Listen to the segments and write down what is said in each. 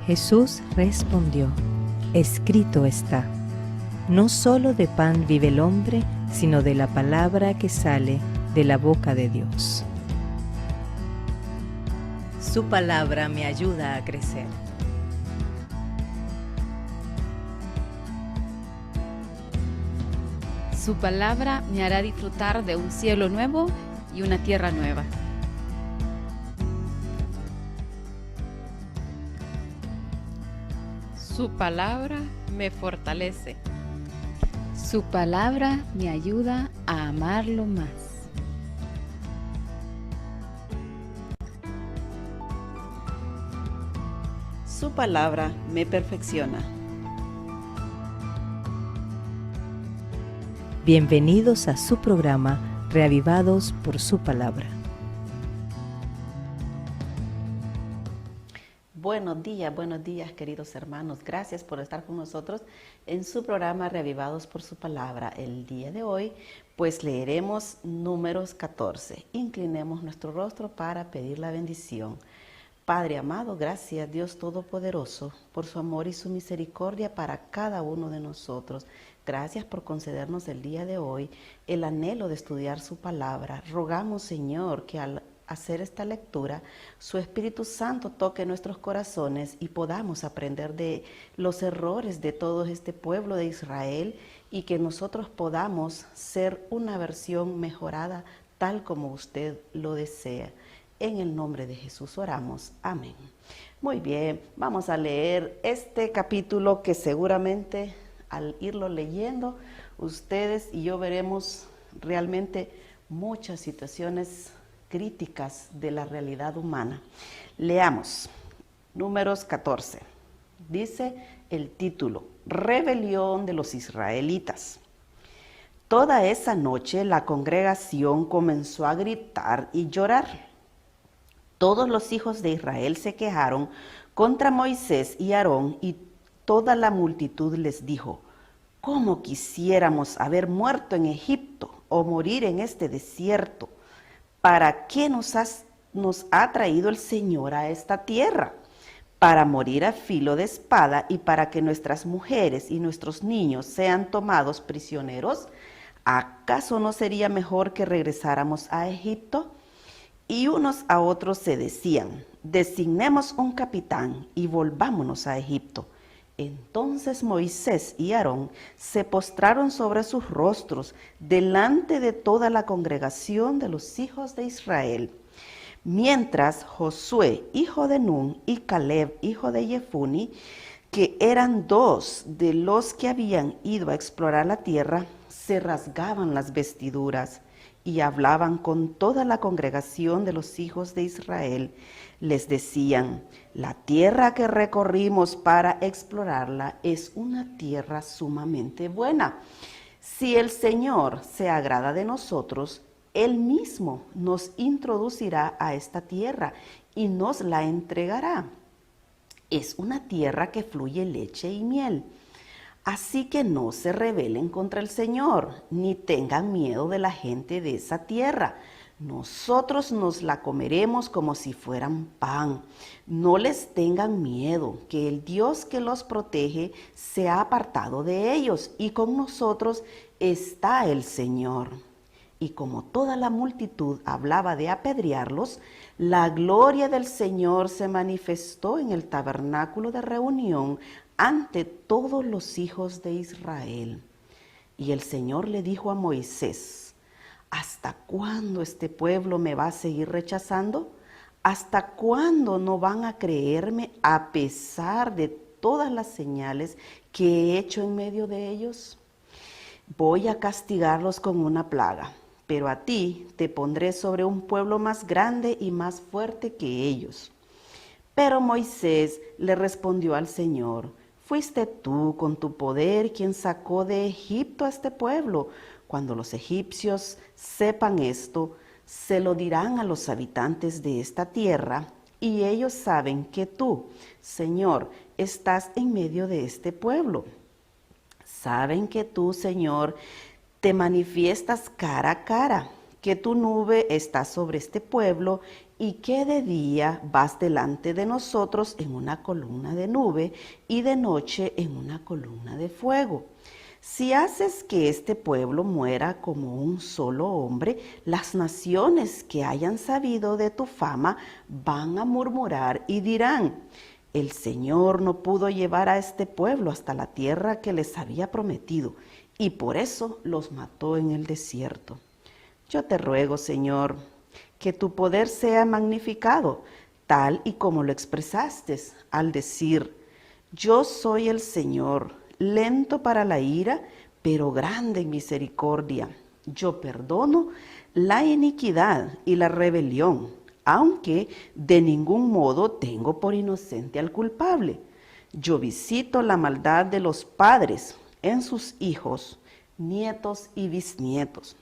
Jesús respondió: escrito está, no solo de pan vive el hombre, sino de la palabra que sale de la boca de Dios. Su palabra me ayuda a crecer. Su palabra me hará disfrutar de un cielo nuevo y una tierra nueva. Su palabra me fortalece. Su palabra me ayuda a amarlo más. Su palabra me perfecciona. Bienvenidos a su programa Reavivados por su palabra. Buenos días queridos hermanos. Gracias por estar con nosotros en su programa Reavivados por su palabra. El día de hoy pues leeremos Números 14. Inclinemos nuestro rostro para pedir la bendición. Padre amado, gracias Dios Todopoderoso por su amor y su misericordia para cada uno de nosotros. Gracias por concedernos el día de hoy el anhelo de estudiar su palabra. Rogamos, Señor, que al hacer esta lectura, su Espíritu Santo toque nuestros corazones y podamos aprender de los errores de todo este pueblo de Israel y que nosotros podamos ser una versión mejorada tal como usted lo desea. En el nombre de Jesús oramos. Amén. Muy bien, vamos a leer este capítulo que seguramente al irlo leyendo, ustedes y yo veremos realmente muchas situaciones críticas de la realidad humana. Leamos Números 14. Dice el título: Rebelión de los israelitas. Toda esa noche la congregación comenzó a gritar y llorar. Todos los hijos de Israel se quejaron contra Moisés y Aarón y toda la multitud les dijo: ¿cómo quisiéramos haber muerto en Egipto o morir en este desierto? ¿Para qué nos ha traído el Señor a esta tierra? ¿Para morir a filo de espada y para que nuestras mujeres y nuestros niños sean tomados prisioneros? ¿Acaso no sería mejor que regresáramos a Egipto? Y unos a otros se decían: designemos un capitán y volvámonos a Egipto. Entonces Moisés y Aarón se postraron sobre sus rostros delante de toda la congregación de los hijos de Israel. Mientras Josué, hijo de Nun, y Caleb, hijo de Jefuni, que eran dos de los que habían ido a explorar la tierra, se rasgaban las vestiduras y hablaban con toda la congregación de los hijos de Israel. Les decían: la tierra que recorrimos para explorarla es una tierra sumamente buena. Si el Señor se agrada de nosotros, Él mismo nos introducirá a esta tierra y nos la entregará. Es una tierra que fluye leche y miel. Así que no se rebelen contra el Señor, ni tengan miedo de la gente de esa tierra. Nosotros nos la comeremos como si fueran pan. No les tengan miedo, que el Dios que los protege se ha apartado de ellos, y con nosotros está el Señor. Y como toda la multitud hablaba de apedrearlos, la gloria del Señor se manifestó en el tabernáculo de reunión ante todos los hijos de Israel. Y el Señor le dijo a Moisés: ¿hasta cuándo este pueblo me va a seguir rechazando? ¿Hasta cuándo no van a creerme a pesar de todas las señales que he hecho en medio de ellos? Voy a castigarlos con una plaga, pero a ti te pondré sobre un pueblo más grande y más fuerte que ellos. Pero Moisés le respondió al Señor: fuiste tú con tu poder quien sacó de Egipto a este pueblo. Cuando los egipcios sepan esto, se lo dirán a los habitantes de esta tierra, y ellos saben que tú, Señor, estás en medio de este pueblo. Saben que tú, Señor, te manifiestas cara a cara, que tu nube está sobre este pueblo y que de día vas delante de nosotros en una columna de nube y de noche en una columna de fuego. Si haces que este pueblo muera como un solo hombre, las naciones que hayan sabido de tu fama van a murmurar y dirán: el Señor no pudo llevar a este pueblo hasta la tierra que les había prometido, y por eso los mató en el desierto. Yo te ruego, Señor, que tu poder sea magnificado, tal y como lo expresaste al decir: yo soy el Señor, lento para la ira, pero grande en misericordia. Yo perdono la iniquidad y la rebelión, aunque de ningún modo tengo por inocente al culpable. Yo visito la maldad de los padres en sus hijos, nietos y bisnietos.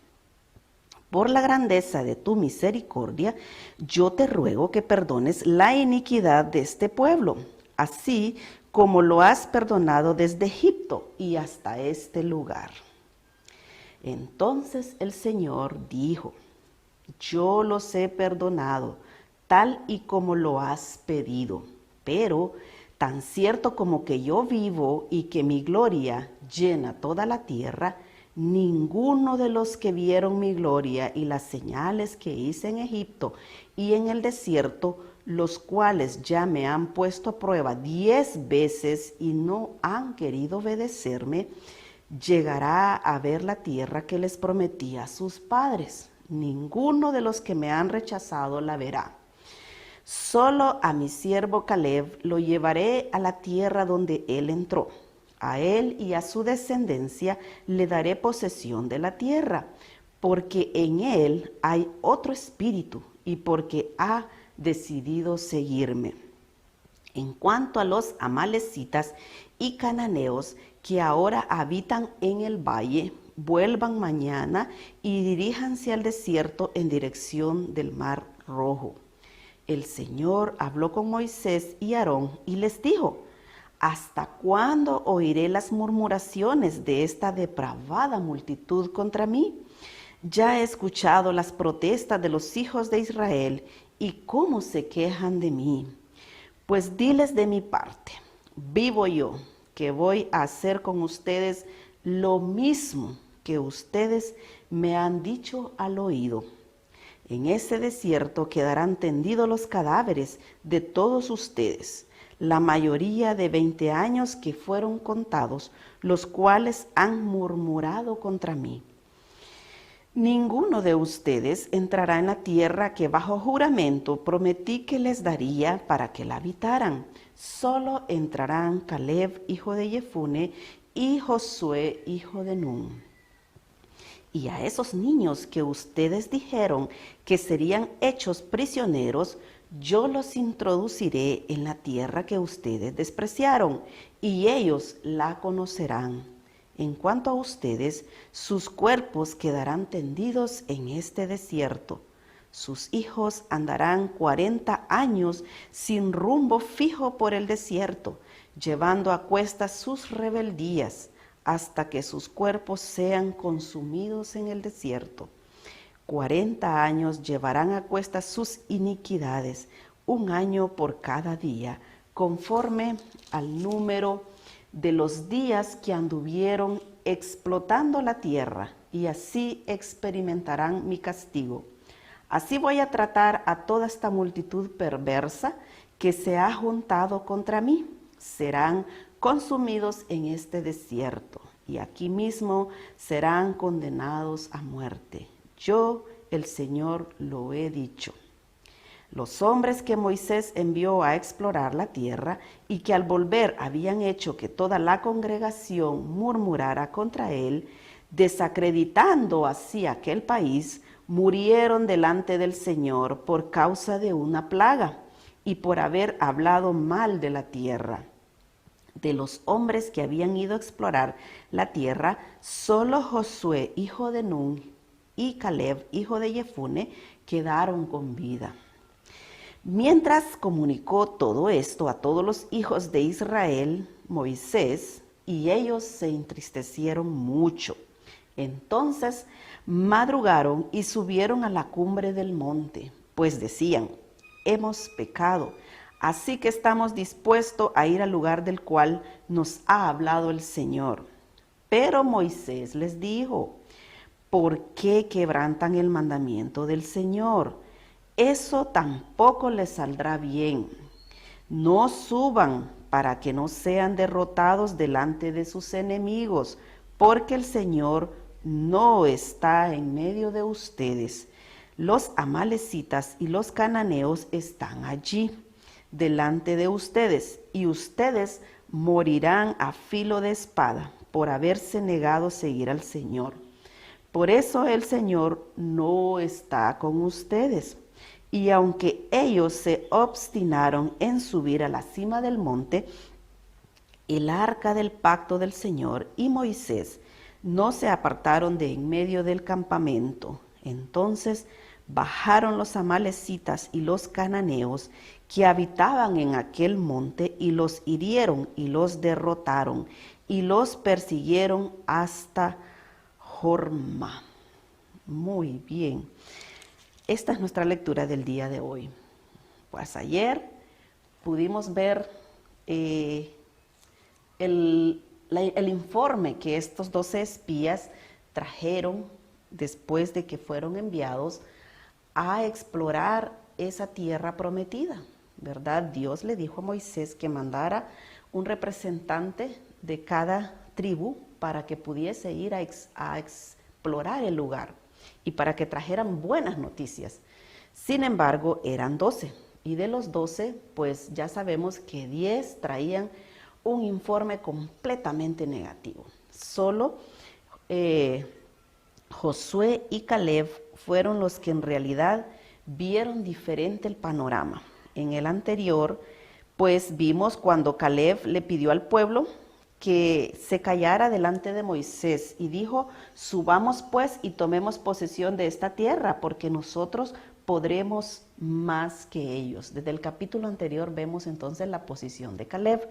Por la grandeza de tu misericordia, yo te ruego que perdones la iniquidad de este pueblo, así como lo has perdonado desde Egipto y hasta este lugar. Entonces el Señor dijo: yo los he perdonado, tal y como lo has pedido, pero tan cierto como que yo vivo y que mi gloria llena toda la tierra, ninguno de los que vieron mi gloria y las señales que hice en Egipto y en el desierto, los cuales ya me han puesto a prueba 10 veces y no han querido obedecerme, llegará a ver la tierra que les prometí a sus padres. Ninguno de los que me han rechazado la verá. Solo a mi siervo Caleb lo llevaré a la tierra donde él entró. A él y a su descendencia le daré posesión de la tierra, porque en él hay otro espíritu y porque ha decidido seguirme. En cuanto a los amalecitas y cananeos que ahora habitan en el valle, vuelvan mañana y diríjanse al desierto en dirección del Mar Rojo. El Señor habló con Moisés y Aarón y les dijo: ¿hasta cuándo oiré las murmuraciones de esta depravada multitud contra mí? Ya he escuchado las protestas de los hijos de Israel y cómo se quejan de mí. Pues diles de mi parte: vivo yo, que voy a hacer con ustedes lo mismo que ustedes me han dicho al oído. En ese desierto quedarán tendidos los cadáveres de todos ustedes, la mayoría de 20 años que fueron contados, los cuales han murmurado contra mí. Ninguno de ustedes entrará en la tierra que bajo juramento prometí que les daría para que la habitaran. Solo entrarán Caleb, hijo de Jefune, y Josué, hijo de Nun. Y a esos niños que ustedes dijeron que serían hechos prisioneros, yo los introduciré en la tierra que ustedes despreciaron, y ellos la conocerán. En cuanto a ustedes, sus cuerpos quedarán tendidos en este desierto. Sus hijos andarán 40 años sin rumbo fijo por el desierto, llevando a cuestas sus rebeldías, hasta que sus cuerpos sean consumidos en el desierto. 40 años llevarán a cuestas sus iniquidades, 1 año por cada día, conforme al número de los días que anduvieron explotando la tierra, y así experimentarán mi castigo. Así voy a tratar a toda esta multitud perversa que se ha juntado contra mí. Serán consumidos en este desierto, y aquí mismo serán condenados a muerte. Yo, el Señor, lo he dicho. Los hombres que Moisés envió a explorar la tierra y que al volver habían hecho que toda la congregación murmurara contra él, desacreditando así aquel país, murieron delante del Señor por causa de una plaga y por haber hablado mal de la tierra. De los hombres que habían ido a explorar la tierra, solo Josué, hijo de Nun, y Caleb, hijo de Jefune, quedaron con vida. Mientras comunicó todo esto a todos los hijos de Israel, Moisés, y ellos se entristecieron mucho. Entonces madrugaron y subieron a la cumbre del monte, pues decían, hemos pecado, así que estamos dispuestos a ir al lugar del cual nos ha hablado el Señor. Pero Moisés les dijo, ¿por qué quebrantan el mandamiento del Señor? Eso tampoco les saldrá bien. No suban para que no sean derrotados delante de sus enemigos, porque el Señor no está en medio de ustedes. Los amalecitas y los cananeos están allí, delante de ustedes, y ustedes morirán a filo de espada por haberse negado a seguir al Señor. Por eso el Señor no está con ustedes. Y aunque ellos se obstinaron en subir a la cima del monte, el arca del pacto del Señor y Moisés no se apartaron de en medio del campamento. Entonces bajaron los amalecitas y los cananeos que habitaban en aquel monte y los hirieron y los derrotaron y los persiguieron hasta Horma. Muy bien. Esta es nuestra lectura del día de hoy. Pues ayer pudimos ver el informe que estos 12 espías trajeron después de que fueron enviados a explorar esa tierra prometida, ¿verdad? Dios le dijo a Moisés que mandara un representante de cada tribu para que pudiese ir a explorar el lugar y para que trajeran buenas noticias. Sin embargo, eran 12, y de los 12, pues ya sabemos que 10 traían un informe completamente negativo. Solo Josué y Caleb fueron los que en realidad vieron diferente el panorama. En el anterior, pues vimos cuando Caleb le pidió al pueblo que se callara delante de Moisés y dijo, subamos pues y tomemos posesión de esta tierra, porque nosotros podremos más que ellos. Desde el capítulo anterior vemos entonces la posición de Caleb.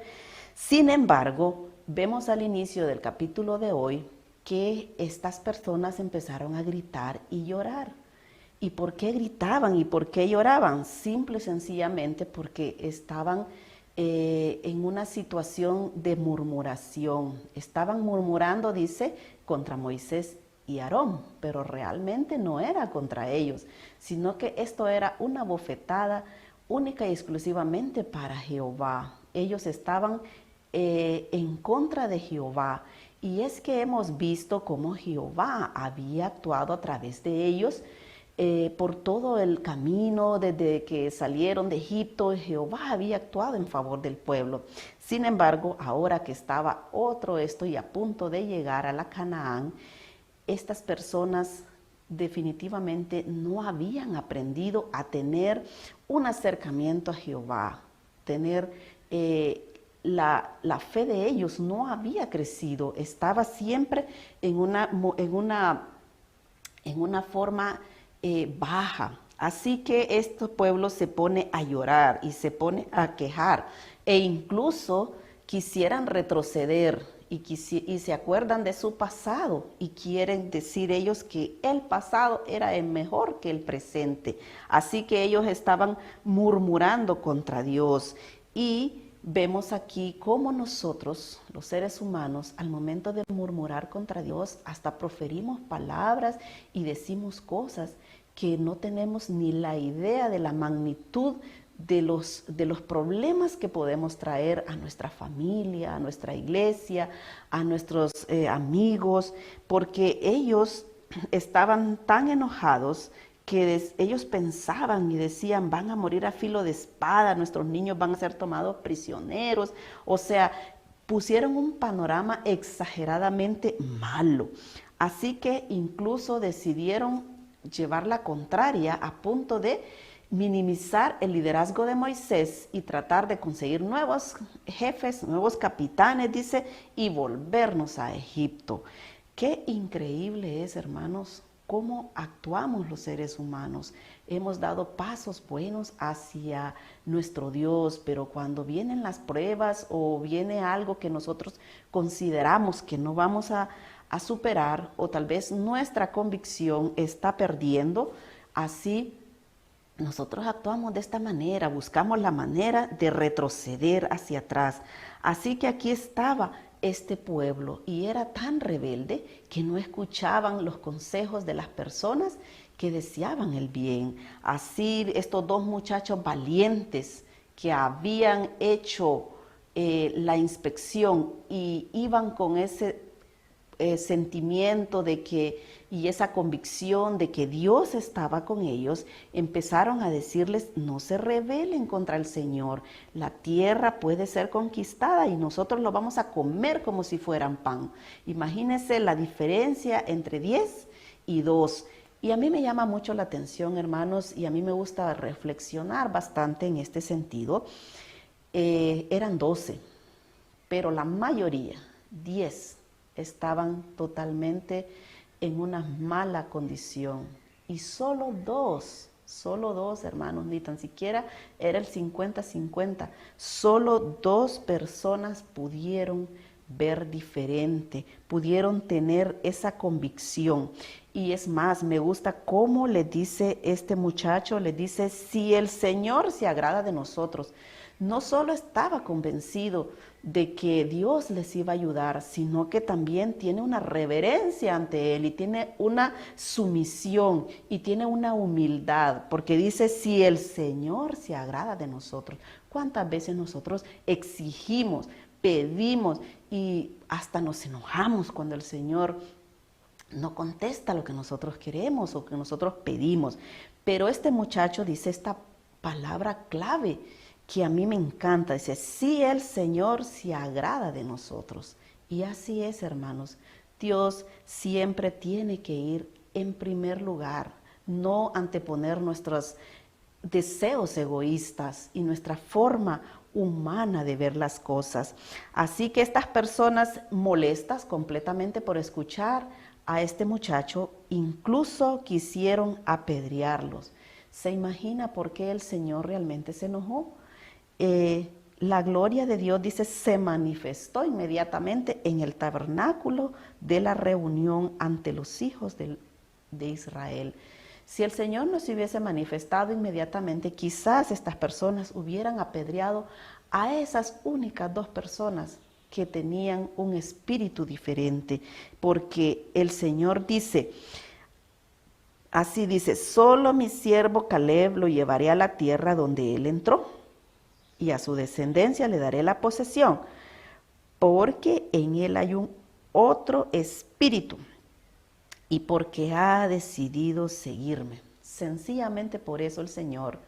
Sin embargo, vemos al inicio del capítulo de hoy que estas personas empezaron a gritar y llorar. ¿Y por qué gritaban y por qué lloraban? Simple y sencillamente porque estaban en una situación de murmuración. Estaban murmurando, dice, contra Moisés y Aarón, pero realmente no era contra ellos, sino que esto era una bofetada única y exclusivamente para Jehová. Ellos estaban en contra de Jehová. Y es que hemos visto cómo Jehová había actuado a través de ellos por todo el camino desde que salieron de Egipto. Jehová había actuado en favor del pueblo. Sin embargo, ahora que estaba otro esto y a punto de llegar a la Canaán, estas personas definitivamente no habían aprendido a tener un acercamiento a Jehová, tener la fe de ellos no había crecido, estaba siempre en una forma baja. Así que este pueblo se pone a llorar y se pone a quejar e incluso quisieran retroceder y se acuerdan de su pasado y quieren decir ellos que el pasado era mejor que el presente. Así que ellos estaban murmurando contra Dios y vemos aquí cómo nosotros, los seres humanos, al momento de murmurar contra Dios, hasta proferimos palabras y decimos cosas que no tenemos ni la idea de la magnitud de los problemas que podemos traer a nuestra familia, a nuestra iglesia, a nuestros amigos, porque ellos estaban tan enojados que ellos pensaban y decían, van a morir a filo de espada, nuestros niños van a ser tomados prisioneros. O sea, pusieron un panorama exageradamente malo. Así que incluso decidieron llevar la contraria a punto de minimizar el liderazgo de Moisés y tratar de conseguir nuevos jefes, nuevos capitanes, dice, y volvernos a Egipto. Qué increíble es, hermanos, cómo actuamos los seres humanos. Hemos dado pasos buenos hacia nuestro Dios, pero cuando vienen las pruebas o viene algo que nosotros consideramos que no vamos a a superar, o tal vez nuestra convicción está perdiendo, así nosotros actuamos de esta manera, buscamos la manera de retroceder hacia atrás. Así que aquí estaba este pueblo y era tan rebelde que no escuchaban los consejos de las personas que deseaban el bien. Así estos dos muchachos valientes que habían hecho la inspección y iban con ese sentimiento de que y esa convicción de que Dios estaba con ellos, empezaron a decirles: no se rebelen contra el Señor, la tierra puede ser conquistada y nosotros lo vamos a comer como si fueran pan. Imagínense la diferencia entre 10 y 2. Y a mí me llama mucho la atención, hermanos, y a mí me gusta reflexionar bastante en este sentido. Eran 12, pero la mayoría, 10, estaban totalmente en una mala condición. Y solo dos, hermanos, ni tan siquiera era el 50-50. Solo 2 personas pudieron ver diferente, pudieron tener esa convicción. Y es más, me gusta cómo le dice este muchacho, le dice: si el Señor se agrada de nosotros. No solo estaba convencido de que Dios les iba a ayudar, sino que también tiene una reverencia ante Él y tiene una sumisión y tiene una humildad, porque dice: si el Señor se agrada de nosotros. ¿Cuántas veces nosotros exigimos, pedimos y hasta nos enojamos cuando el Señor no contesta lo que nosotros queremos o que nosotros pedimos? Pero este muchacho dice esta palabra clave que a mí me encanta. Dice: si el Señor se agrada de nosotros. Y así es, hermanos. Dios siempre tiene que ir en primer lugar, no anteponer nuestros deseos egoístas y nuestra forma humana de ver las cosas. Así que estas personas molestas completamente por escuchar a este muchacho, incluso quisieron apedrearlos. ¿Se imagina por qué el Señor realmente se enojó? La gloria de Dios, dice, se manifestó inmediatamente en el tabernáculo de la reunión ante los hijos de Israel. Si el Señor no se hubiese manifestado inmediatamente, quizás estas personas hubieran apedreado a esas únicas 2 personas que tenían un espíritu diferente, porque el Señor dice, así dice: solo mi siervo Caleb lo llevaré a la tierra donde él entró, y a su descendencia le daré la posesión, porque en él hay un otro espíritu, y porque ha decidido seguirme. Sencillamente por eso el Señor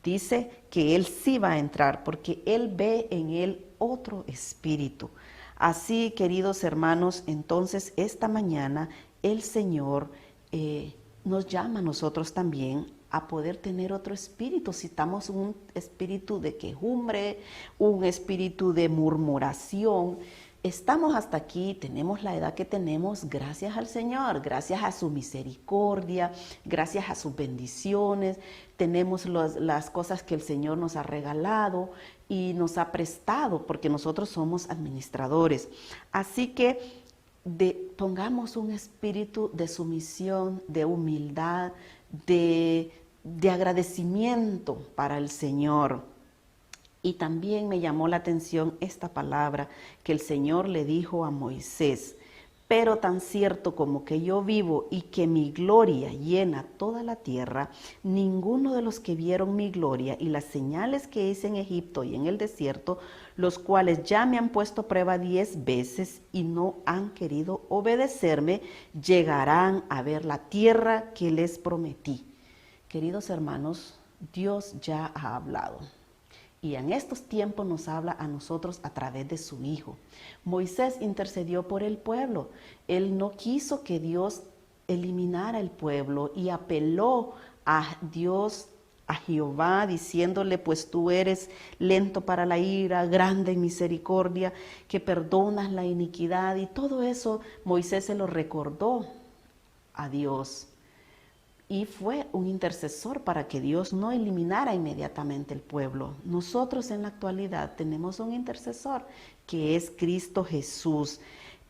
dice que él sí va a entrar, porque él ve en él otro espíritu. Así, queridos hermanos, entonces esta mañana el Señor nos llama a nosotros también a poder tener otro espíritu. Si estamos un espíritu de quejumbre, un espíritu de murmuración, estamos hasta aquí, tenemos la edad que tenemos gracias al Señor, gracias a su misericordia, gracias a sus bendiciones, tenemos las cosas que el Señor nos ha regalado y nos ha prestado, porque nosotros somos administradores. Así que pongamos un espíritu de sumisión, de humildad, de agradecimiento para el Señor. Y también me llamó la atención esta palabra que el Señor le dijo a Moisés: pero tan cierto como que yo vivo y que mi gloria llena toda la tierra, ninguno de los que vieron mi gloria y las señales que hice en Egipto y en el desierto, los cuales ya me han puesto a prueba 10 veces y no han querido obedecerme, llegarán a ver la tierra que les prometí. Queridos hermanos, Dios ya ha hablado. Y en estos tiempos nos habla a nosotros a través de su Hijo. Moisés intercedió por el pueblo. Él no quiso que Dios eliminara el pueblo y apeló a Dios, a Jehová, diciéndole: pues tú eres lento para la ira, grande en misericordia, que perdonas la iniquidad. Y todo eso Moisés se lo recordó a Dios. Y fue un intercesor para que Dios no eliminara inmediatamente el pueblo. Nosotros en la actualidad tenemos un intercesor que es Cristo Jesús.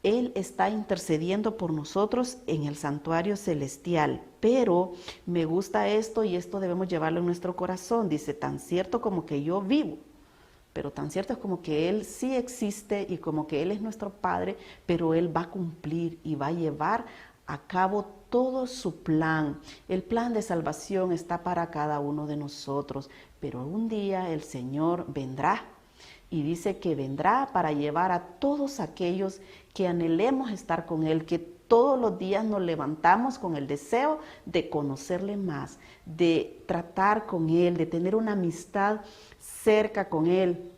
Él está intercediendo por nosotros en el santuario celestial. Pero me gusta esto y esto debemos llevarlo en nuestro corazón. Dice, tan cierto como que yo vivo, pero tan cierto es como que Él sí existe y como que Él es nuestro Padre, pero Él va a cumplir y va a llevar a cabo todo su plan. El plan de salvación está para cada uno de nosotros, pero un día el Señor vendrá. Y dice que vendrá para llevar a todos aquellos que anhelemos estar con Él, que todos los días nos levantamos con el deseo de conocerle más, de tratar con Él, de tener una amistad cerca con Él,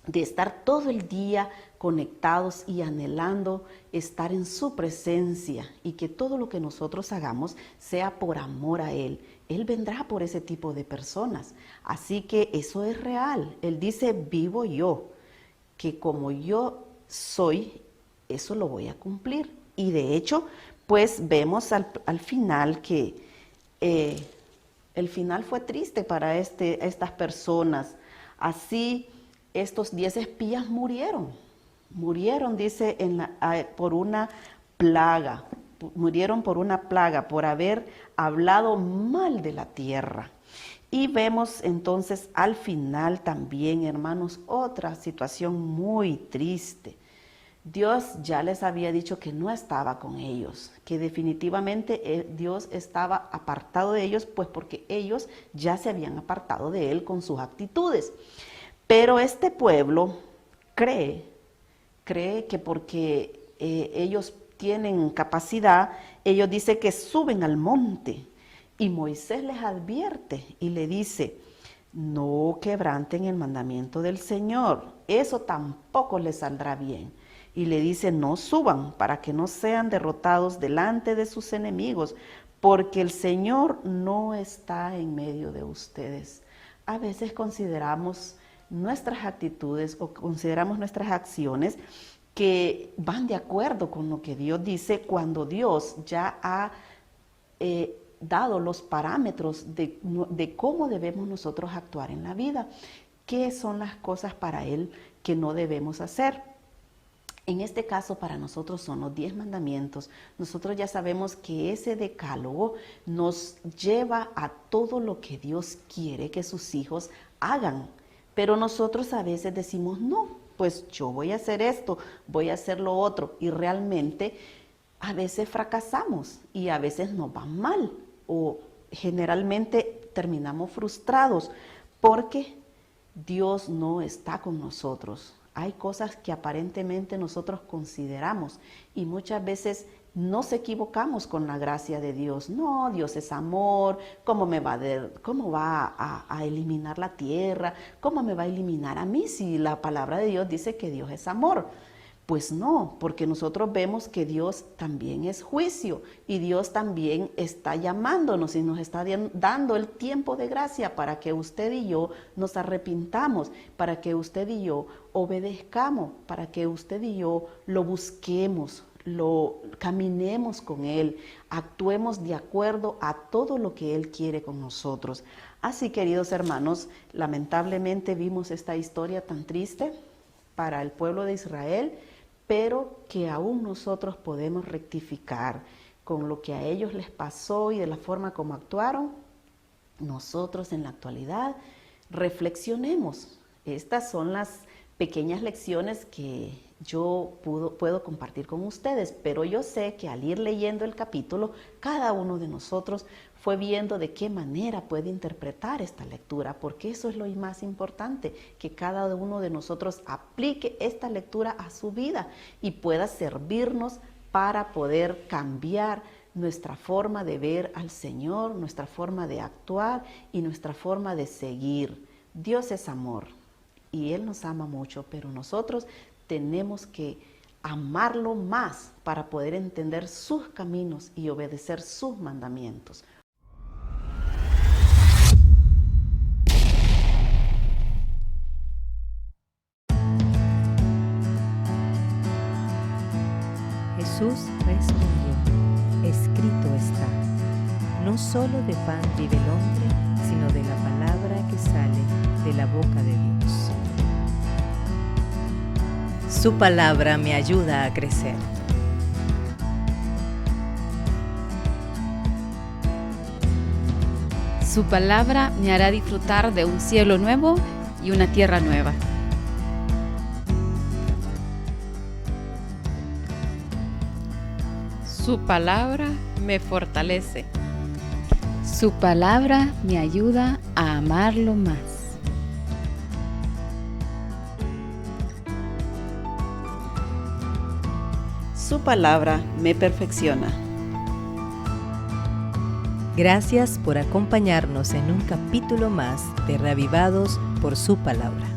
de estar todo el día conectados y anhelando estar en su presencia y que todo lo que nosotros hagamos sea por amor a Él. Él vendrá por ese tipo de personas. Así que eso es real. Él dice, vivo yo, que como yo soy, eso lo voy a cumplir. Y de hecho, pues vemos al final que el final fue triste para estas personas. Así, estos 10 espías murieron, dice, por una plaga. Murieron por una plaga, por haber hablado mal de la tierra. Y vemos entonces al final también, hermanos, otra situación muy triste. Dios ya les había dicho que no estaba con ellos, que definitivamente Dios estaba apartado de ellos, pues porque ellos ya se habían apartado de Él con sus actitudes. Pero este pueblo cree que porque ellos tienen capacidad, ellos dicen que suben al monte. Y Moisés les advierte y le dice, no quebranten el mandamiento del Señor, eso tampoco les saldrá bien. Y le dice, no suban para que no sean derrotados delante de sus enemigos, porque el Señor no está en medio de ustedes. A veces consideramos nuestras actitudes o consideramos nuestras acciones que van de acuerdo con lo que Dios dice cuando Dios ya ha dado los parámetros de cómo debemos nosotros actuar en la vida, qué son las cosas para Él que no debemos hacer. En este caso para nosotros son los 10 mandamientos. Nosotros ya sabemos que ese decálogo nos lleva a todo lo que Dios quiere que sus hijos hagan, pero nosotros a veces decimos no. Pues yo voy a hacer esto, voy a hacer lo otro, y realmente a veces fracasamos y a veces nos va mal o generalmente terminamos frustrados porque Dios no está con nosotros. Hay cosas que aparentemente nosotros consideramos y muchas veces nos equivocamos con la gracia de Dios. No, Dios es amor. ¿Cómo va a eliminar la tierra? ¿Cómo me va a eliminar a mí si la palabra de Dios dice que Dios es amor? Pues no, porque nosotros vemos que Dios también es juicio y Dios también está llamándonos y nos está dando el tiempo de gracia para que usted y yo nos arrepintamos, para que usted y yo obedezcamos, para que usted y yo lo busquemos, lo caminemos con Él, actuemos de acuerdo a todo lo que Él quiere con nosotros. Así, queridos hermanos, lamentablemente vimos esta historia tan triste para el pueblo de Israel, pero que aún nosotros podemos rectificar con lo que a ellos les pasó y de la forma como actuaron. Nosotros en la actualidad reflexionemos. Estas son las pequeñas lecciones que yo puedo compartir con ustedes, pero yo sé que al ir leyendo el capítulo, cada uno de nosotros fue viendo de qué manera puede interpretar esta lectura, porque eso es lo más importante, que cada uno de nosotros aplique esta lectura a su vida y pueda servirnos para poder cambiar nuestra forma de ver al Señor, nuestra forma de actuar y nuestra forma de seguir. Dios es amor y Él nos ama mucho, pero nosotros tenemos que amarlo más para poder entender sus caminos y obedecer sus mandamientos. Jesús respondió, escrito está, no solo de pan vive el hombre, sino de la palabra que sale de la boca de Dios. Su palabra me ayuda a crecer. Su palabra me hará disfrutar de un cielo nuevo y una tierra nueva. Su palabra me fortalece. Su palabra me ayuda a amarlo más. Su palabra me perfecciona. Gracias por acompañarnos en un capítulo más de Reavivados por su palabra.